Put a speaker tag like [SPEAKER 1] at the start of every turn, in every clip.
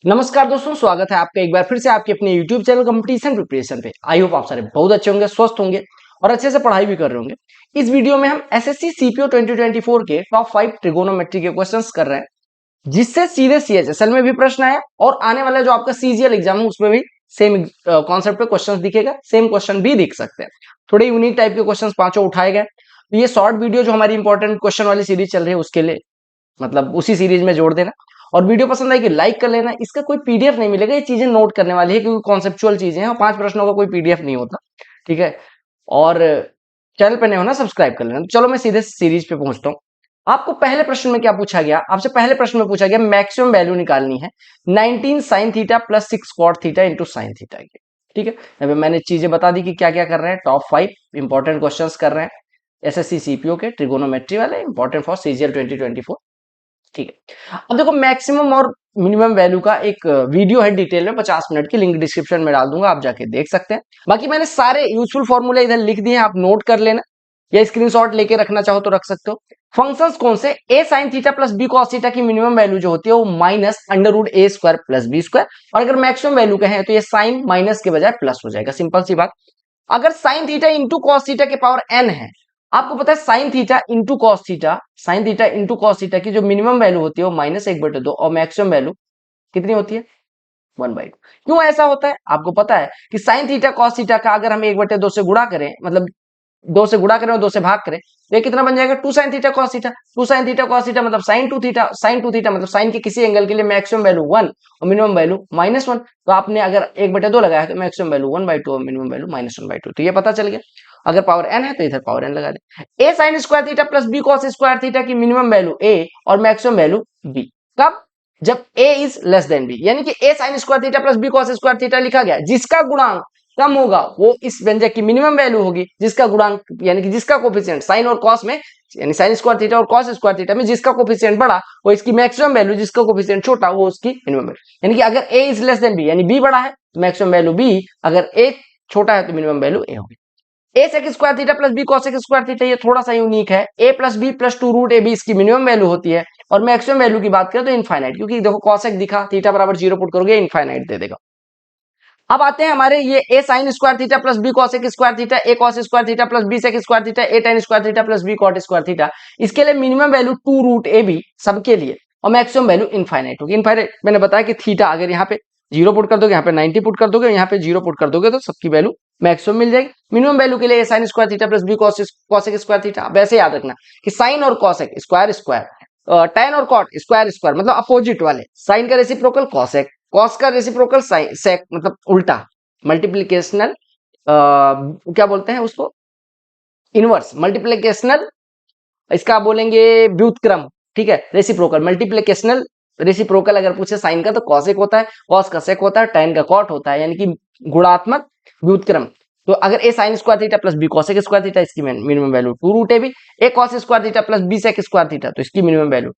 [SPEAKER 1] नमस्कार दोस्तों, स्वागत है आपका एक बार फिर से आपके अपने YouTube चैनल कंपटीशन प्रिपरेशन पे। आई होप आप सारे बहुत अच्छे होंगे, स्वस्थ होंगे और अच्छे से पढ़ाई भी कर रहे होंगे। इस वीडियो में हम एसएससी सीपीओ 2024 के टॉप 5 ट्रिगोनोमेट्री के क्वेश्चंस कर रहे हैं, जिससे सीधे सीएचएसएल में भी प्रश्न आया और आने वाला जो आपका सीजीएल एग्जाम है उसमें भी सेम कॉन्सेप्ट पे क्वेश्चन दिखेगा, सेम क्वेश्चन भी दिख सकते हैं। थोड़े यूनिक टाइप के क्वेश्चन पांचों उठाए गए। तो ये शॉर्ट वीडियो जो हमारी इंपॉर्टेंट क्वेश्चन वाली सीरीज चल रही है उसके लिए मतलब उसी सीरीज में जोड़ देना। और वीडियो पसंद आएगी लाइक कर लेना। इसका कोई पीडीएफ नहीं मिलेगा, ये चीजें नोट करने वाली है क्योंकि कॉन्सेप्चुअल चीजें हैं और 5 प्रश्नों का कोई पीडीएफ नहीं होता। ठीक है, और चैनल पर नहीं होना सब्सक्राइब कर लेना। तो चलो मैं सीधे सीरीज पे पहुंचता हूँ। आपको पहले प्रश्न में क्या पूछा गया? आपसे पहले प्रश्न में पूछा गया मैक्सिमम वैल्यू निकालनी है 19 sine theta plus 6 cot theta into sine theta की। ठीक है, यहाँ पे मैंने चीजें बता दी कि क्या क्या कर रहे हैं। टॉप 5 इंपॉर्टेंट क्वेश्चन कर रहे हैं एसएससी सीपीओ के ट्रिगोनोमेट्री वाले, इंपॉर्टेंट फॉर सीजीएल 2024। ठीक है, अब देखो मैक्सिमम और मिनिमम वैल्यू का एक वीडियो है डिटेल में 50 मिनट की, लिंक डिस्क्रिप्शन में डाल दूंगा, आप जाके देख सकते हैं। बाकी मैंने सारे यूजफुल फॉर्मूले इधर लिख दिए हैं, आप नोट कर लेना या स्क्रीनशॉट लेके रखना चाहो तो रख सकते हो। फंक्शंस कौन से? A sine theta plus b cos theta की मिनिमम वैल्यू जो होती है वो minus under root a square plus B square, और अगर मैक्सिमम वैल्यू कहें तो ये साइन माइनस के बजाय प्लस हो जाएगा। सिंपल सी बात। अगर sine theta into cos theta के पावर एन है, आपको पता है sine theta into cos theta, sine theta into cos theta की जो मिनिमम वैल्यू होती है वो -1/2 और मैक्सिमम वैल्यू कितनी होती है? 1/2। क्यों ऐसा होता है? आपको पता है कि साइन थीटा कॉस थीटा का अगर हम 1/2 से गुणा करें, मतलब 2 से गुणा करें और 2 से भाग करें, तो ये कितना बन जाएगा? 2 sine theta cos theta. 2 sine theta cos theta मतलब साइन 2 थीटा। साइन 2 थीटा मतलब साइन के किसी एंगल के लिए मैक्सिमम वैल्यू 1 और मिनिमम वैल्यू -1। तो आपने अगर 1/2 लगाया तो मैक्सिमम वैल्यू 1/2 और मिनिमम वैल्यू -1/2। तो ये पता चल गया। अगर पावर n है तो इधर पावर n लगा दे। A sine square theta plus b cos square theta की मिनिमम वैल्यू a और मैक्सिमम वैल्यू b। कब? जब a is less than b, यानी कि a sine square theta plus b cos square theta लिखा गया, जिसका गुणांक कम होगा वो इस व्यंजक की मिनिमम वैल्यू होगी, जिसका गुणांक यानी कि जिसका कोफिशिएंट साइन और कॉस में, यानी साइन स्क्वायर थीटा और कॉस स्क्वायर थीटा में जिसका कोफिशिएंट बड़ा वो इसकी मैक्सिमम वैल्यू, जिसका कोफिशिएंट छोटा वो उसकी मिनिमम वैल्यू। यानी कि अगर a is less than b यानी b बड़ा है तो मैक्सिमम वैल्यू b, अगर a छोटा है तो मिनिमम वैल्यू a होगी। A sec square theta plus b cosec square theta ये थोड़ा सा यूनिक है। A plus b plus 2 root a b इसकी मिनिमम वैल्यू होती है, और मैक्सिमम वैल्यू की बात करें तो इनफाइनाइट, क्योंकि देखो कॉसेक दिखा थीटा बराबर 0 पुट करोगे इनफाइनाइट दे देगा। अब आते हैं हमारे ये a sine square theta plus b cosec square theta, a cos square theta plus b sec square theta, a tan square theta plus b cot square theta. इसके लिए minimum value 2 root a b सबके लिए, और maximum value infinite होगी। Infinite मैंने बताया कि theta अगर यहाँ पे 0 पुट कर दोगे, यहाँ पे 90 पुट कर दोगे, यहाँ पे 0 पुट कर दोगे तो सबकी वैल्यू मैक्सिमम मिल जाएगी। मिनिमम वैल्यू के लिए a sine square theta plus b cosec square theta. वैसे याद रखना कि साइन और कॉसेक स्क्वायर स्क्वायर, tan और कॉट स्क्वायर स्क्वायर मतलब अपोजिट वाले, साइन का रेसिप्रोकल कॉसेक, कॉस का रेसिप्रोकल साइन सेक मतलब उल्टा, मल्टीप्लीकेशनल क्या बोलते हैं उसको, इनवर्स मल्टीप्लीकेशनल, इसका बोलेंगे व्युत्क्रम। ठीक है, रेसिप्रोकल मल्टीप्लीकेशनल रेसिप्रोकल अगर पूछे साइन का तो कॉसेक होता है, कॉस का सेक होता है, tan का कॉट होता है, यानी कि गुणात्मक व्युत्क्रम। तो अगर a sine square theta plus b cosec square theta इसकी minimum value 2 root a b, a cos square theta plus b sec square theta तो इसकी minimum value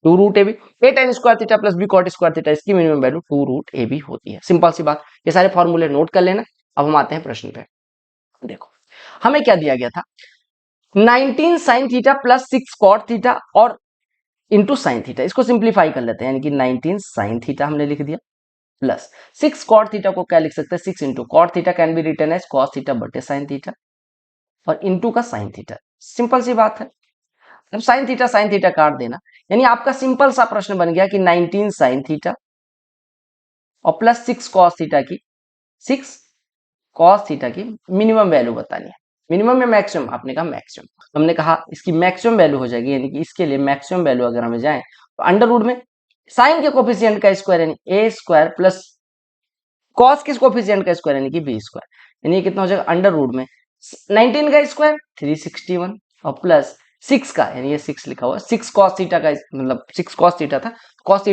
[SPEAKER 1] 2 root a b, a tan square theta plus b cot square theta इसकी minimum value 2 root a b होती है। Simple सी बात, ये सारे फॉर्मूले नोट कर लेना। अब हम आते हैं प्रश्न पे। देखो हमें क्या दिया गया था, 19 sine theta plus 6 cot theta और इंटू साइन थीटा। इसको सिंप्लीफाई कर लेते हैं, यानी कि 19 साइन थीटा हमने लिख दिया प्लस 6 कॉट थीटा को क्या लिख सकते हैं, 6 into cot theta can be written as cos theta बटे साइन थीटा, और इंटू का साइन थीटा। सिंपल सी बात है। अब साइन थीटा काट देना, यानी आपका सिंपल सा प्रश्न बन गया कि 19 साइन थीटा और प्लस 6 कॉस थीटा की, 6 कॉस थीटा की मिनिमम वैल्यू बतानी है। मिनिमम या मैक्सिमम? आपने कहा मैक्सिमम। हमने कहा इसकी मैक्सिमम वैल्यू हो जाएगी, यानी कि इसके लिए मैक्सिमम वैल्यू अगर हमें जाए तो अंडर रूट में साइन के कोफिशिएंट का स्क्वायर यानी ए स्क्वायर प्लस कॉस के कोफिशिएंट का स्क्वायर यानी कि बी स्क्वायर, यानी कितना हो जाएगा अंडर रूट में 19 का स्क्वायर 361 और प्लस 6 का, यानी ये 6 लिखा हुआ 6 कॉस थीटा का, मतलब 6 कॉस थीटा था, कॉस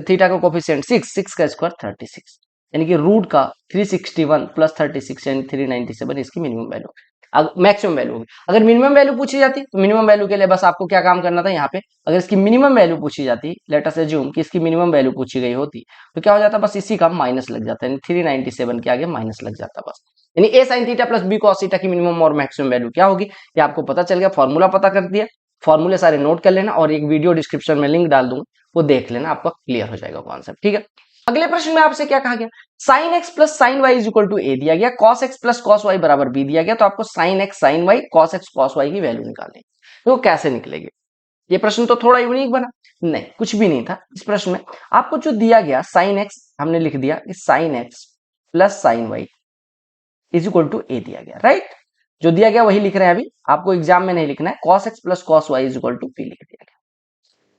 [SPEAKER 1] थीटा का कोफिशिएंट 6 का स्क्वायर 36, यानी कि रूट का 361 प्लस 36 यानी 397 इसकी मिनिमम वैल्यू, मैक्सिमम वैल्यू होगी। अगर मिनिमम वैल्यू पूछी जाती तो मिनिमम वैल्यू के लिए बस आपको क्या काम करना था, यहाँ पे अगर इसकी मिनिमम वैल्यू पूछी जाती, लेट अस अज्यूम कि इसकी मिनिमम वैल्यू पूछी गई होती, तो क्या हो जाता, बस इसी का माइनस लग जाता, यानी 397 के आगे माइनस लग जाता बस। यानी a sine theta plus b cos theta की मिनिमम और मैक्सिमम वैल्यू क्या होगी, ये आपको पता चल गया। फॉर्मूला पता कर दिया, फॉर्मूले सारे नोट कर लेना, और एक वीडियो डिस्क्रिप्शन में लिंक डाल दूंगा, वो देख लेना, आपका क्लियर हो जाएगा कॉन्सेप्ट। ठीक है, अगले प्रश्न में आपसे क्या कहा गया, sine x plus sine y is equal to a दिया गया, cos x plus cos Y बराबर बी दिया गया, तो आपको sine x sine y cos x cos y की वैल्यू निकालनी है। तो कैसे निकलेगी? ये प्रश्न तो थोड़ा यूनिक बना, नहीं कुछ भी नहीं था इस प्रश्न में। आपको जो दिया गया साइन एक्स, हमने लिख दिया कि sine x plus sine y is equal to a दिया गया, राइट। जो दिया गया वही लिख रहे हैं अभी, आपको एग्जाम में नहीं लिखना है। Cos x plus cos Y is equal to P लिख दिया गया।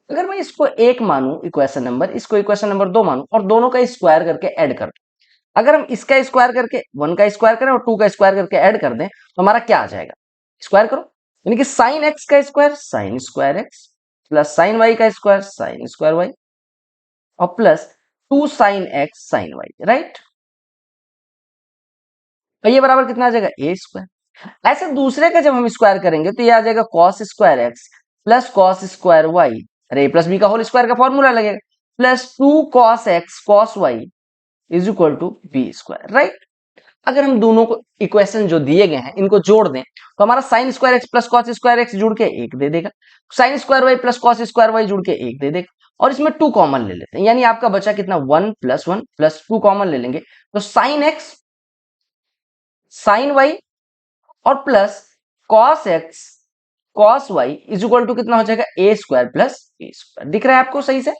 [SPEAKER 1] अगर मैं इसको एक मानूं इक्वेशन नंबर, इसको इक्वेशन नंबर 2 मानूं और दोनों का स्क्वायर करके ऐड कर दूं, अगर हम इसका स्क्वायर करके 1 का स्क्वायर करें और 2 का स्क्वायर करके ऐड कर दें तो हमारा क्या आ जाएगा, स्क्वायर करो, यानी कि साइन एक्स का square sine square X plus sine Y का स्क्वायर साइन स्क्वायर वाई और plus 2 sine x sine Y, right. तो ये बराबर कितना आ जाएगा, ए स्क्वायर। ऐसे दूसरे का जब हम स्क्वायर करेंगे तो ये आ जाएगा cos square X plus cos square Y, अरे ए प्लस बी का होल स्क्वायर का फॉर्मूला लगेगा, plus 2 cos x cos Y is equal to B square, right. अगर हम दोनों को इक्वेशन जो दिए गए हैं इनको जोड़ दें तो हमारा sine square X plus cos square X जुड़ के एक दे देगा, sine square Y plus cos square Y जुड़ के एक दे देगा, और इसमें 2 कॉमन ले लेते हैं, यानी आपका बचा कितना 1 प्लस 2 कॉमन ले लेंगे तो साइन एक्स साइन वाई और plus cos x cos Y is equal to कितना हो जाएगा, ए स्क्वायर प्लस बी स्क्वायर। दिख रहा है आपको सही से,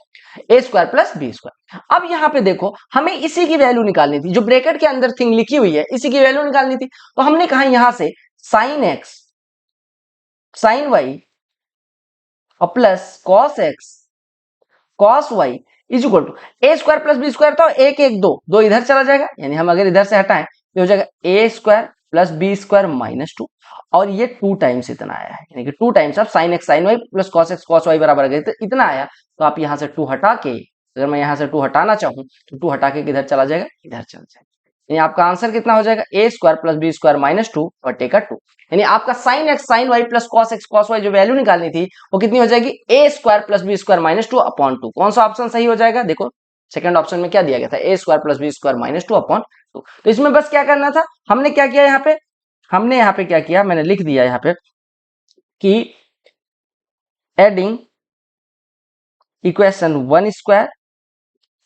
[SPEAKER 1] A square plus B square. अब यहां पे देखो हमें इसी की वैल्यू निकालनी थी, जो ब्रैकेट के अंदर थिंग लिखी हुई है इसी की वैल्यू निकालनी थी। तो हमने कहा यहां से साइन एक्स साइन वाई और plus cos x cos Y is equal to A square plus B square, तो एक एक दो दो इधर चला जाएगा, यानी हम अगर इधर से हटाएं तो हो जाएगा ए square plus B square minus 2, और ये 2 टाइम्स इतना आया है, यानी कि 2 times of sine x sine Y plus cos x cos Y बराबर तो इतना आया। तो आप यहां से 2 हटा के, अगर मैं यहां से 2 हटाना चाहूं तो 2 हटा के किधर चला जाएगा, इधर चला जाएगा, यानी आपका आंसर कितना हो जाएगा, ए square plus B square minus 2 बटे का 2। यानी आपका sine x sine Y plus cos x cos y जो वैल्यू निकालनी थी वो कितनी हो जाएगी, a square plus B square minus 2 upon 2। कौन सा ऑप्शन सही हो जाएगा, देखो सेकंड ऑप्शन में क्या दिया गया था, a square plus B square minus 2 upon 2। तो इसमें बस क्या करना था, हमने क्या किया यहाँ पे, हमने यहाँ पे क्या किया, मैंने लिख दिया यहाँ पे कि adding equation 1 square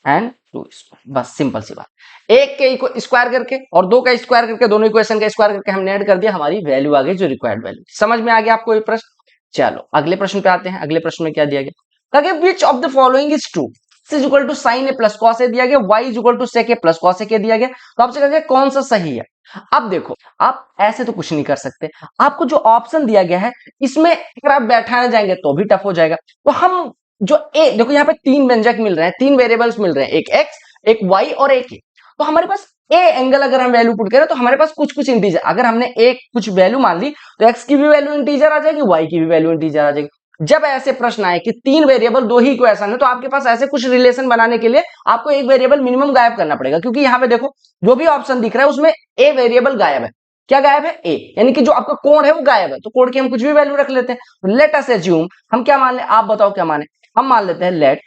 [SPEAKER 1] and 2 square, बस सिंपल सी बात। एक के स्क्वायर करके और 2 का स्क्वायर करके दोनों इक्वेशन का स्क्वायर करके हमने ऐड कर दिया, हमारी वैल्यू आ गई जो रिक्वायर्ड वैल्यू। समझ में आ गया आपको ये प्रश्न? चलो अगले प्रश्न पे आते हैं। अगले प्रश्न में क्या दिया गया, which of the following is true, is equal to sine a plus cos a दिया गया, y is equal to sec a plus cos a के दिया गया। तो आपसे कहेंगे कौन सा सही है। अब देखो आप ऐसे तो कुछ नहीं कर सकते, आपको जो ऑप्शन दिया गया है इसमें अगर आप बैठाने जाएंगे तो भी टफ हो जाएगा। तो हम जो ए, देखो यहाँ पे 3 व्यंजक मिल रहे हैं, 3 वेरिएबल्स मिल रहे हैं, एक एक्स एक वाई और एक ए। तो हमारे पास ए एंगल अगर हम वैल्यू पुट करें तो हमारे पास कुछ कुछ इंटीजर, अगर हमने एक कुछ वैल्यू मान ली तो एक्स की भी वैल्यू इंटीजर आ जाएगी, वाई की भी वैल्यू इंटीजर आ जाएगी। जब ऐसे प्रश्न आए कि 3 वेरिएबल 2 ही इक्वेशन है तो आपके पास ऐसे कुछ रिलेशन बनाने के लिए आपको एक वेरिएबल मिनिमम गायब करना पड़ेगा, क्योंकि यहाँ पे देखो जो भी ऑप्शन दिख रहा है उसमें ए वेरिएबल गायब है। क्या गायब है, ए, यानी कि जो आपका कोण है वो गायब है, तो कोण की हम कुछ भी वैल्यू रख लेते हैं। लेट अस एज्यूम, हम क्या मान ले, आप बताओ क्या माने, हम मान लेते हैं let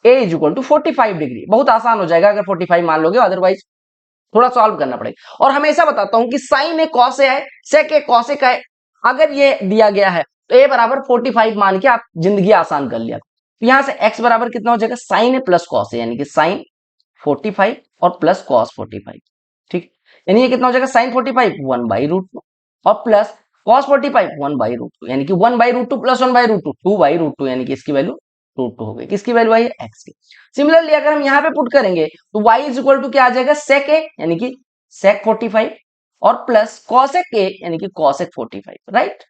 [SPEAKER 1] A is equal to 45 degree. बहुत आसान हो जाएगा अगर 45 मान लोगे, अदरवाइज थोड़ा सॉल्व करना पड़ेगा। और हमेशा बताता हूं कि साइन ए कॉस ए है, सेक ए कॉस ए का है, अगर ये दिया गया है तो ए बराबर 45 मान के आप जिंदगी आसान कर लिया। तो यहां से x बराबर कितना हो जाएगा, साइन ए प्लस कॉस ए, यानी कि साइन 45 और प्लस कॉस 45, ठीक। यानी ये कितना हो जाएगा, साइन 45 1 बाई रूट 2 और प्लस कॉस 45 1 बाई रूट 2, यानी कि 1 बाई रूट 2 प्लस 1 बाई रूट 2 2 बाई रूट 2, यानी कि इसकी वैल्यू रूट 2 हो गई। किसकी वैल्यू आई है, एक्स की। सिमिलरली अगर हम यहाँ पे पुट करेंगे तो y इज इक्वल टू क्या आ जाएगा, सेक ए यानी कि सेक 45 और प्लस कॉसेक ए यानी कि कॉसेक 45, राइट।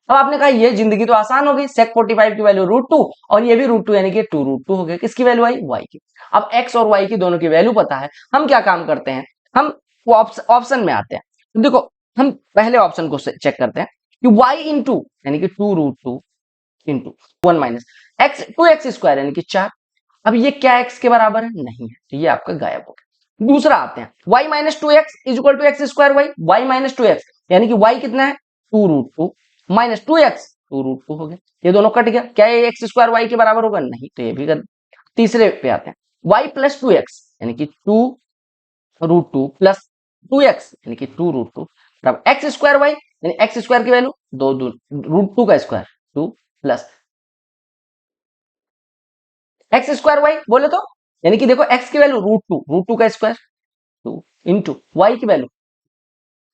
[SPEAKER 1] अब आपने कहा ये जिंदगी तो आसान हो गई, सेक 45 की वैल्यू रूट 2 और ये भी रूट 2 यानी कि 2 रूट 2 हो गया। किसकी वैल्यू आई, y की। अब x और y की दोनों की वैल्यू पता है, हम क्या काम करते हैं, हम ऑप्शन में आते हैं। तो देखो हम पहले ऑप्शन को चेक करते हैं कि y इंटू यानी कि 2 root 2 into 1 minus X 2x square यानी कि 4। अब ये क्या x के बराबर है, नहीं है, तो ये आपका गायब हो गया। दूसरा आते हैं, y minus 2x is equal to X square Y, y minus 2x यानी कि y कितना है 2 रूट 2 माइनस 2x 2 रूट 2 हो गया, ये दोनों कट गया। क्या ये एक्स स्क्वायर वाई के बराबर होगा, नहीं, तो ये भी कर। तीसरे पे आते हैं, y प्लस 2x यानी कि 2 रूट 2 प्लस 2x यानी कि 2 रूट 2 अब एक्स स्क्वायर वाई यानी एक्स स्क्वायर की वैल्यू 2 रूट 2 का square 2 plus X square Y बोले तो यानी कि देखो x की वैल्यू रूट टू का स्क्वायर 2 इंटू वाई की वैल्यू,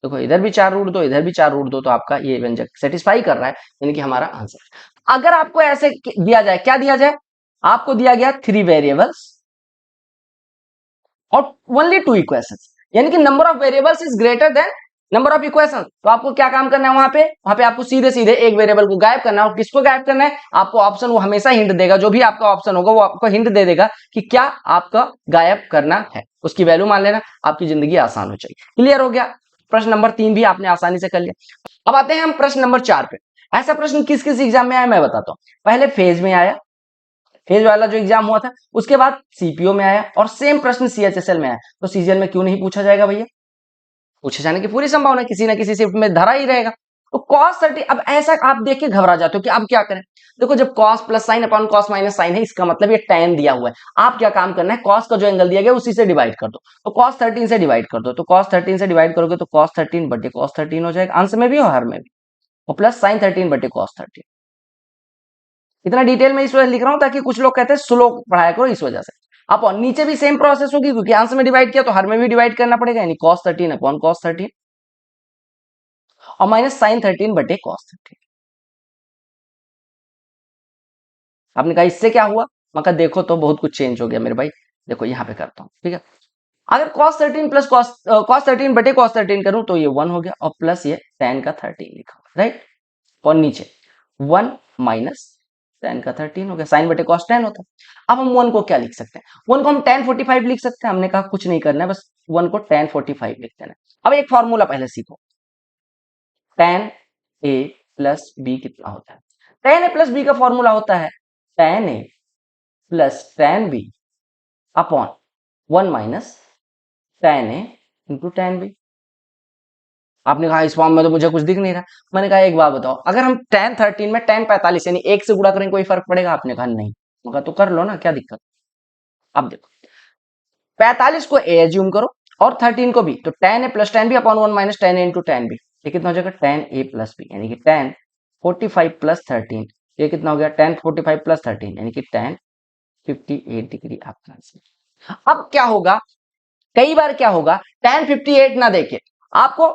[SPEAKER 1] देखो इधर भी 4 रूट दो, इधर भी 4 रूट दो, तो आपका ये व्यंजक सेटिस्फाई कर रहा है, यानी कि हमारा आंसर। अगर आपको ऐसे दिया जाए, क्या दिया जाए, आपको दिया गया 3 वेरिएबल्स और ओनली 2 इक्वेशंस, यानी कि number of variables is greater than number of equation, तो आपको क्या काम करना है, वहां पे आपको सीधे सीधे एक वेरिएबल को गायब करना है। और किसको गायब करना है, आपको ऑप्शन वो हमेशा हिंट देगा, जो भी आपका ऑप्शन होगा वो आपको हिंट दे देगा कि क्या आपका गायब करना है, उसकी वैल्यू मान लेना, आपकी जिंदगी आसान हो जाएगी। क्लियर हो गया, प्रश्न नंबर 3 भी आपने आसानी से कर लिया। अब आते हैं हम प्रश्न नंबर 4 पे। ऐसा प्रश्न किस किस एग्जाम में आया मैं बताता हूँ। पहले फेज में आया, फेज वाला जो एग्जाम हुआ था, उसके बाद सीपीओ में आया, और सेम प्रश्न सीएचएसएल में आया। तो सीजीएल में क्यों नहीं पूछा जाएगा भैया, पूछे जाने की पूरी संभावना, किसी ना किसी शिफ्ट में धरा ही रहेगा। तो cos 30, अब ऐसा आप देख के घबरा जाते हो कि अब क्या करें। देखो जब cos plus sine upon cos minus sine है, इसका मतलब ये tan दिया हुआ है। आप क्या काम करना है, cos का जो एंगल दिया गया उसी से डिवाइड कर दो, तो cos 13 से डिवाइड कर दो, तो cos 13 से डिवाइड करोगे तो cos 13 बटे cos 13 हो जाएगा, आंसर में भी और हर में भी, और प्लस साइन 13 बटे cos 13। इतना डिटेल में इस वजह लिख रहा हूं ताकि कुछ लोग कहते हैं स्लो पढ़ाया करो, इस वजह से। अब नीचे भी सेम प्रोसेस होगी, क्योंकि आंसर में डिवाइड किया तो हर में भी डिवाइड करना पड़ेगा, यानी cos 13 अपॉन cos 13 और माइनस साइन 13 बटे cos 13। आपने कहा इससे क्या हुआ, मैं कहा देखो तो बहुत कुछ चेंज हो गया मेरे भाई। देखो यहां पे करता हूं, ठीक है। अगर cos 13 प्लस cos 13 बटे cos 13 करूं तो ये 1 हो गया, और प्लस ये tan का 13 लिखा हुआ, राइट। और नीचे 1 माइनस tan का 13 हो गया, साइन बटे cos tan होता है। अब हम 1 को क्या लिख सकते हैं, 1 को हम tan 45 लिख सकते हैं। हमने कहा कुछ नहीं करना है, बस 1 को tan 45 लिख देना है। अब एक फॉर्मूला पहले सीखो, tan a प्लस b कितना होता है। tan a प्लस b का फॉर्मूला होता है tan a plus tan b upon 1 minus tan a into tan b। आपने कहा इस फॉर्म में तो मुझे कुछ दिख नहीं रहा। मैंने कहा एक बात बताओ, अगर हम tan 13 में tan 45 यानी 1 से गुणा करें कोई फर्क पड़ेगा, आपने कहा नहीं। मैं कहा तो कर लो ना, क्या दिक्कत। अब देखो 45 को a एज्यूम करो और 13 को b, तो tan a plus tan b upon 1 minus tan a into tan b, ये कितना हो जाएगा tan a प्लस b, यानी कि tan 45 प्लस 13, ये कितना हो गया tan 45 प्लस 13 यानी कि tan 58 डिग्री आपका आंसर। अब क्या होगा, कई बार क्या होगा, tan 58 ना देके आपको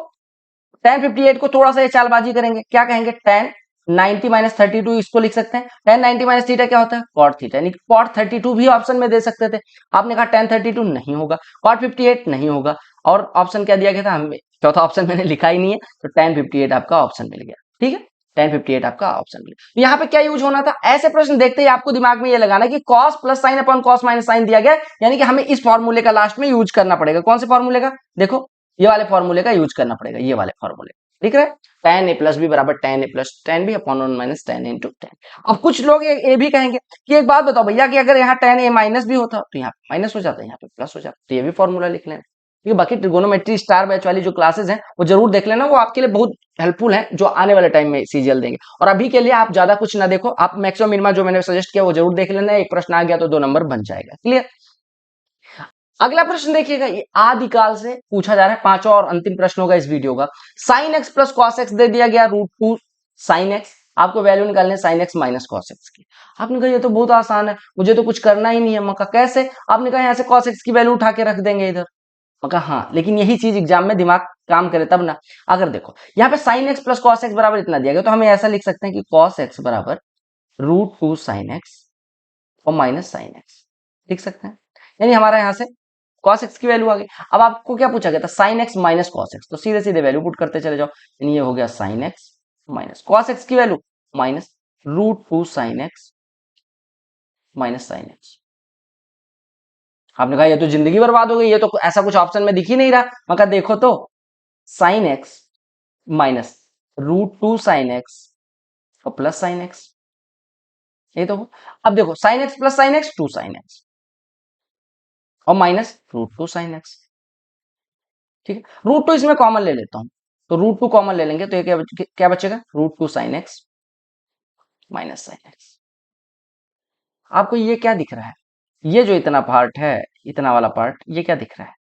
[SPEAKER 1] tan 58 को थोड़ा सा ये चालबाजी करेंगे, क्या कहेंगे, tan 90 माइनस 32, इसको लिख सकते हैं। tan 90 माइनस थीटा क्या होता है, cot थीटा, यानी cot 32 भी ऑप्शन में दे सकते थे। आपने कहा tan 32 नहीं होगा, cot 58 नहीं होगा, और ऑप्शन क्या दिया गया था हमें, चौथा ऑप्शन मैंने लिखा ही नहीं है, तो tan 58 आपका ऑप्शन मिल गया, ठीक है। tan 58 आपका ऑप्शन मिल गया। तो यहाँ पे क्या यूज होना था, ऐसे प्रश्न देखते ही आपको दिमाग में ये लगाना कि cos plus sine upon cos minus sine दिया गया, यानी कि हमें इस फॉर्मूले का लास्ट में यूज करना पड़ेगा। कौन से फॉर्मूले का, देखो ये वाले फॉर्मूले का यूज करना पड़ेगा, ये वाले फॉर्मूले, ठीक है। tan a प्लस बी बराबर tan a plus tan b upon 1 minus tan a into tan। अब कुछ लोग ये भी कहेंगे कि एक बात बताओ भैया, कि अगर यहाँ tan a माइनस भी होता तो यहाँ माइनस हो जाता, यहाँ पे प्लस हो जाता, तो ये भी फॉर्मूला लिख लेना। ये बाकी ट्रिगोनोमेट्री स्टार बैच वाली जो क्लासेस हैं वो जरूर देख लेना, वो आपके लिए बहुत हेल्पफुल है, जो आने वाले टाइम में सीजीएल देंगे। और अभी के लिए आप ज्यादा कुछ ना देखो, आप मैक्सिमम मिनिमम जो मैंने सजेस्ट किया वो जरूर देख लेना, एक प्रश्न आ गया तो 2 नंबर बन जाएगा, क्लियर। अगला प्रश्न देखिएगा, ये आदिकाल से पूछा जा रहा है, पांचवा और अंतिम प्रश्न होगा इस वीडियो का। Sine x plus cos x दे दिया गया, रूट टू साइन एक्स, आपको वैल्यू निकालनी है sine x minus cos x की। आपने कहा ये तो बहुत आसान है, मुझे तो कुछ करना ही नहीं है। मैं कहा कैसे, आपने कहा यहाँ से कॉस एक्स की वैल्यू उठा के रख देंगे इधर। मैं कहा हाँ, लेकिन यही चीज एग्जाम में दिमाग काम करे तब ना। अगर देखो यहाँ पे sign x plus cos x बराबर इतना दिया गया, तो हमें ऐसा लिख सकते हैं कि कॉस एक्स बराबर रूट टू साइन एक्स और माइनस साइन एक्स लिख सकते हैं, यानी हमारा यहाँ से cos x की वैल्यू आ गई। अब आपको क्या पूछा गया था, sin x minus cos x, तो सीधे सीधे वैल्यू पुट करते चले जाओ, यानी ये हो गया sin x minus cos x की value minus root two sine x minus sine x. आपने कहा ये तो जिंदगी बर्बाद हो गई, ये तो ऐसा कुछ ऑप्शन में दिख ही नहीं रहा। मैं कहा देखो तो sin x minus root two sine x और प्लस साइन एक्स, ये तो। अब देखो sin x plus sine x two sine x और minus root two sine x, ठीक है। रूट टू इसमें कॉमन ले लेता हूं, तो रूट टू कॉमन ले लेंगे तो ये क्या बचेगा, root two sine x minus sine x. आपको ये क्या दिख रहा है, ये जो इतना पार्ट है, इतना वाला पार्ट, ये क्या दिख रहा है।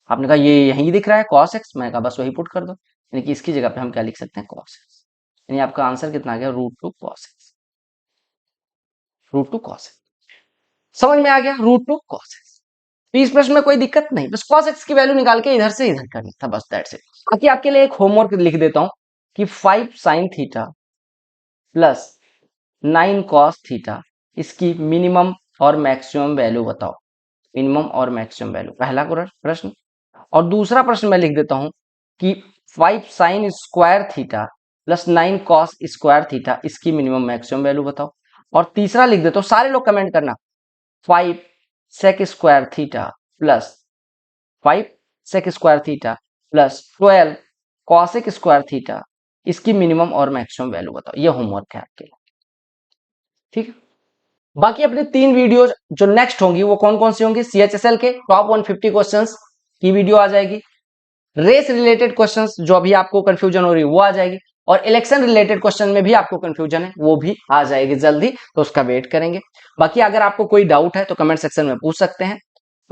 [SPEAKER 1] आपने कहा ये यही दिख रहा है cos x, मैंने कहा बस वही पुट कर दो, यानी कि इसकी जगह पे हम क्या लिख सकते हैं cos x, यानी आपका आंसर कितना आ गया, root two cos x, root two cos x। समझ में आ गया, √2 cos x। इस प्रश्न में कोई दिक्कत नहीं, बस cos x की वैल्यू निकाल के इधर से इधर करना था, बस दैट्स इट। बाकी आपके लिए एक होमवर्क लिख देता हूं कि 5 sin theta plus 9 cos theta, इसकी मिनिमम और मैक्सिमम वैल्यू बताओ। मिनिमम और मैक्सिमम वैल्यू, पहला प्रश्न। और दूसरा प्रश्न मैं लिख देता हूं कि 5 sin square theta plus 9 cos square theta, इसकी मिनिमम मैक्सिमम वैल्यू बताओ। और तीसरा लिख देता हूं, सारे लोग कमेंट करना, 5 sec square theta plus 5 sec square theta plus 12 cosec square theta, इसकी मिनिमम और मैक्सिमम वैल्यू बताओ। ये होमवर्क है आपके लिए, ठीक है। बाकी अपने 3 वीडियोज जो नेक्स्ट होंगी वो कौन कौन सी होंगी, CHSL के टॉप 150 क्वेश्चंस की वीडियो आ जाएगी, रेस रिलेटेड क्वेश्चंस जो अभी आपको कंफ्यूजन हो रही है वो आ जाएगी, और इलेक्शन रिलेटेड क्वेश्चन में भी आपको कंफ्यूजन है वो भी आ जाएगी जल्दी, तो उसका वेट करेंगे। बाकी अगर आपको कोई डाउट है तो कमेंट सेक्शन में पूछ सकते हैं।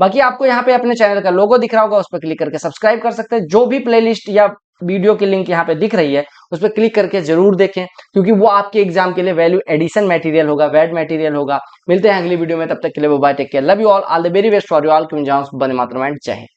[SPEAKER 1] बाकी आपको यहाँ पे अपने चैनल का लोगो दिख रहा होगा, उस पर क्लिक करके सब्सक्राइब कर सकते हैं। जो भी प्लेलिस्ट या वीडियो की लिंक यहाँ पे दिख रही है उस पर क्लिक करके जरूर देखें, क्योंकि वो आपके एग्जाम के लिए वैल्यू एडिशन मटेरियल होगा, वैड मटेरियल होगा। मिलते हैं अगली वीडियो में, तब तक के लिए bye, take care, love you all the very best for you all, बने मातरम एंड जय हिंद।